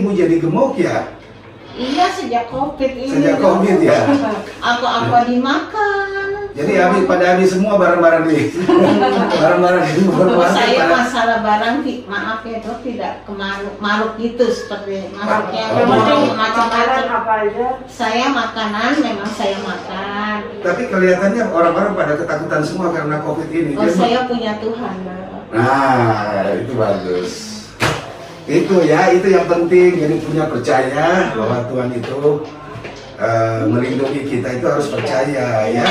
ibu jadi gemuk ya? Iya, sejak COVID ini. Sejak COVID ya? Apa dimakan. Jadi habis semua barang-barang nih. Barang-barang ini Saya masalah barang, maaf ya, itu tidak kemaruk gitu seperti maruknya. Macam-macam apa aja. Saya makanan, memang saya makan. Tapi kelihatannya orang-orang pada ketakutan semua karena COVID ini. Oh, saya punya Tuhan. Nah, itu bagus. Itu ya, itu yang penting. Jadi punya percaya bahwa Tuhan itu melindungi kita, itu harus percaya ya.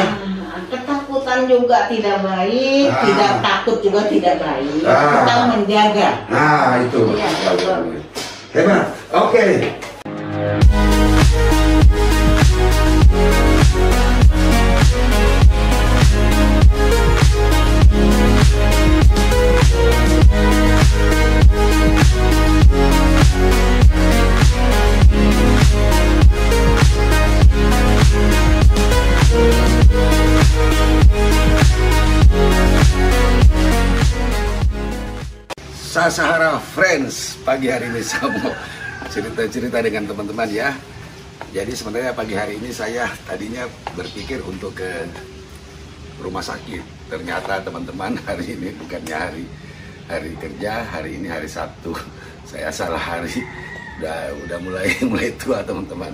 Ketakutan juga tidak baik, tidak takut juga tidak baik. Kita menjaga. Nah, itu. Ya, hebat. Oke. Sahara Friends, pagi hari ini saya mau cerita-cerita dengan teman-teman ya. Jadi sebenarnya pagi hari ini saya tadinya berpikir untuk ke rumah sakit. Ternyata teman-teman, hari ini bukannya hari kerja, hari ini hari Sabtu. Saya salah hari, udah mulai tua teman-teman.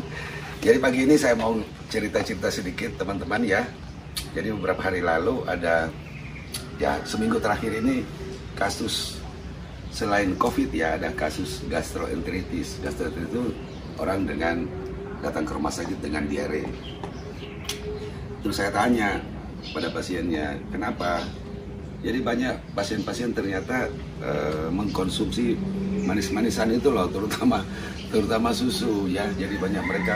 Jadi pagi ini saya mau cerita-cerita sedikit teman-teman ya. Jadi beberapa hari lalu ada, ya seminggu terakhir ini kasus. Selain COVID ya, ada kasus gastroenteritis. Gastroenteritis itu orang datang ke rumah sakit dengan diare. Terus saya tanya pada pasiennya, kenapa? Jadi banyak pasien-pasien ternyata mengkonsumsi manis-manisan itu loh, terutama susu ya. Jadi banyak mereka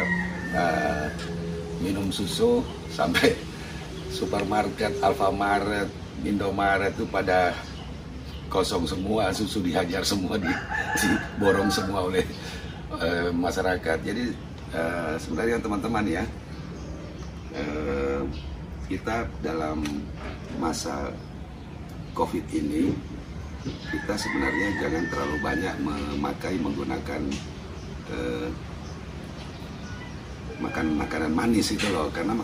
minum susu sampai supermarket, Alfamart, Indomaret itu pada kosong semua, susu dihajar semua, diborong semua oleh masyarakat. Jadi sebenarnya teman-teman ya, kita dalam masa COVID ini, kita sebenarnya jangan terlalu banyak menggunakan makanan manis itu loh, karena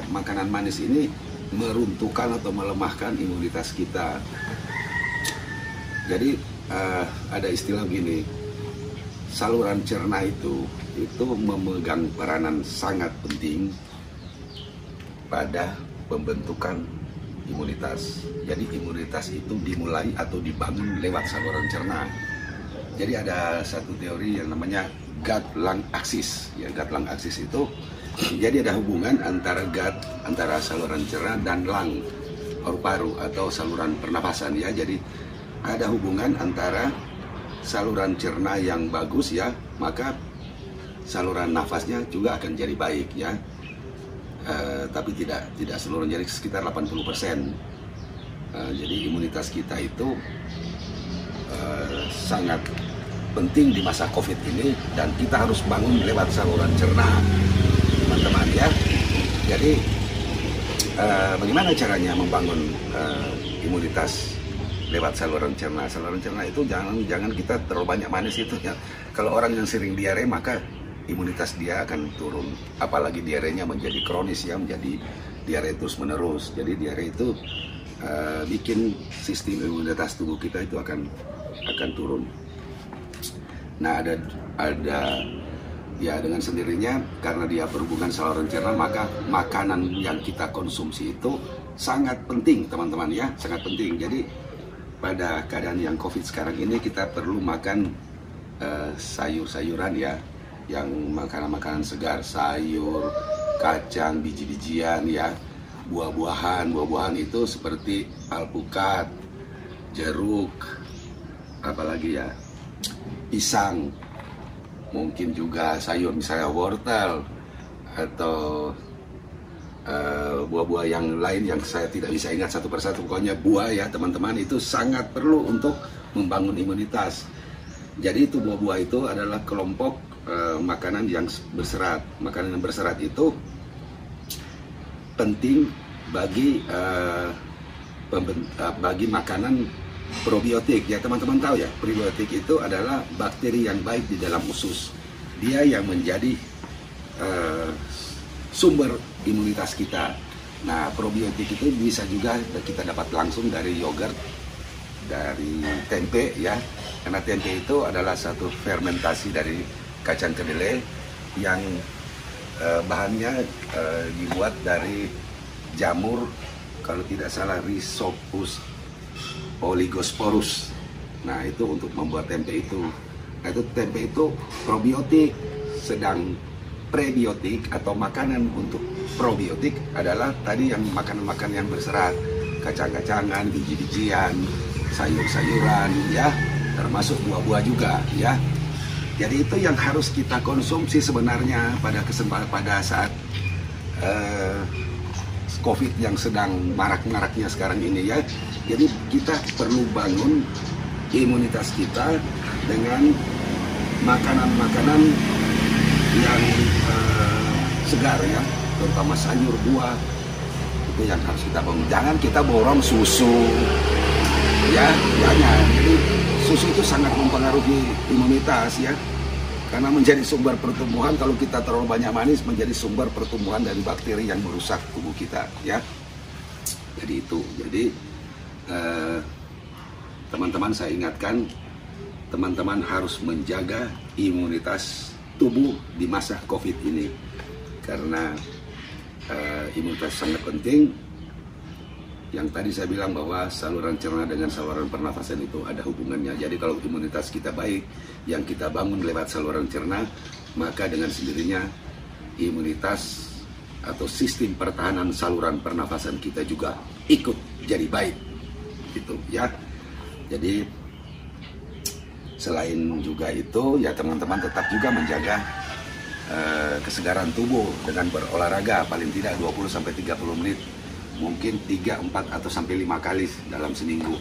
makanan manis ini meruntuhkan atau melemahkan imunitas kita. Jadi ada istilah gini, saluran cerna itu memegang peranan sangat penting pada pembentukan imunitas. Jadi imunitas itu dimulai atau dibangun lewat saluran cerna. Jadi ada satu teori yang namanya gut-lung axis. Ya, gut-lung axis itu jadi ada hubungan antara saluran cerna dan lung, paru-paru atau saluran pernapasan ya. Jadi ada hubungan antara saluran cerna yang bagus ya, maka saluran nafasnya juga akan jadi baik ya. Tapi tidak seluruh, jadi sekitar 80%. Jadi imunitas kita itu sangat penting di masa COVID ini, dan kita harus bangun lewat saluran cerna, teman-teman ya. Jadi bagaimana caranya membangun imunitas lewat saluran cerna? Saluran cerna itu jangan kita terlalu banyak manis itu ya. Kalau orang yang sering diare, maka imunitas dia akan turun. Apalagi diarenya menjadi kronis ya, menjadi diare terus menerus. Jadi diare itu bikin sistem imunitas tubuh kita itu akan turun. Nah ada ya dengan sendirinya, karena dia berhubungan saluran cerna, maka makanan yang kita konsumsi itu sangat penting teman-teman ya, sangat penting. Jadi pada keadaan yang COVID sekarang ini, kita perlu makan sayur-sayuran ya, yang makanan-makanan segar, sayur, kacang, biji-bijian ya, buah-buahan itu seperti alpukat, jeruk, apalagi ya, pisang, mungkin juga sayur misalnya wortel atau buah-buah yang lain yang saya tidak bisa ingat satu persatu. Pokoknya buah ya teman-teman, itu sangat perlu untuk membangun imunitas. Jadi itu buah-buah itu adalah kelompok makanan yang berserat. Makanan yang berserat itu penting bagi makanan probiotik. Ya teman-teman tahu ya, probiotik itu adalah bakteri yang baik di dalam usus. Dia yang menjadi sumber imunitas kita. Nah, probiotik itu bisa juga kita dapat langsung dari yogurt, dari tempe ya. Karena tempe itu adalah satu fermentasi dari kacang kedelai yang bahannya dibuat dari jamur, kalau tidak salah Rhizopus oligosporus. Nah, itu untuk membuat tempe itu. Nah, itu tempe itu probiotik, sedang prebiotik atau makanan untuk probiotik adalah tadi yang makanan-makanan yang berserat, kacang-kacangan, biji-bijian, sayur-sayuran ya, termasuk buah-buah juga ya. Jadi itu yang harus kita konsumsi sebenarnya pada saat COVID yang sedang marak-maraknya sekarang ini ya. Jadi kita perlu bangun imunitas kita dengan makanan-makanan yang segar ya, terutama sayur, buah. Itu yang harus kita bangun. Jangan kita borong susu ya, jangan. Jadi susu itu sangat mempengaruhi imunitas ya, karena menjadi sumber pertumbuhan. Kalau kita terlalu banyak manis, menjadi sumber pertumbuhan dari bakteri yang merusak tubuh kita ya. Jadi itu, jadi teman-teman saya ingatkan, teman-teman harus menjaga imunitas tubuh di masa COVID ini, karena imunitas sangat penting. Yang tadi saya bilang bahwa saluran cerna dengan saluran pernafasan itu ada hubungannya. Jadi kalau imunitas kita baik, yang kita bangun lewat saluran cerna, maka dengan sendirinya imunitas atau sistem pertahanan saluran pernafasan kita juga ikut jadi baik, gitu ya. Jadi selain juga itu ya, teman-teman tetap juga menjaga kesegaran tubuh dengan berolahraga paling tidak 20-30 menit. Mungkin 3, 4, atau sampai 5 kali dalam seminggu.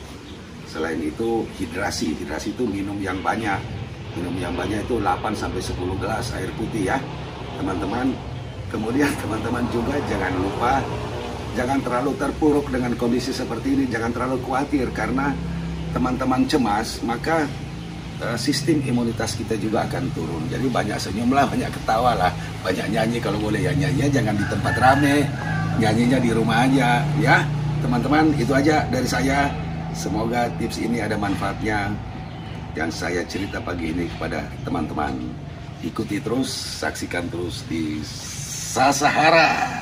Selain itu hidrasi itu minum yang banyak. Minum yang banyak itu 8-10 gelas air putih ya teman-teman. Kemudian teman-teman juga jangan lupa, jangan terlalu terpuruk dengan kondisi seperti ini. Jangan terlalu khawatir, karena teman-teman cemas, maka sistem imunitas kita juga akan turun. Jadi banyak senyumlah, banyak ketawa lah, banyak nyanyi kalau boleh ya. Nyanyinya jangan di tempat rame, nyanyinya di rumah aja ya teman-teman. Itu aja dari saya. Semoga tips ini ada manfaatnya yang saya cerita pagi ini kepada teman-teman. Ikuti terus, saksikan terus di Sasahara.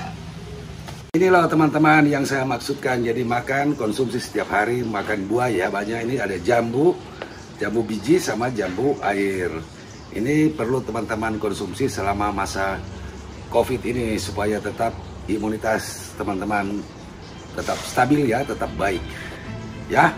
Ini loh teman-teman yang saya maksudkan. Jadi makan, konsumsi setiap hari, makan buah ya banyak. Ini ada jambu biji sama jambu air. Ini perlu teman-teman konsumsi selama masa COVID ini supaya tetap imunitas teman-teman tetap stabil ya, tetap baik ya.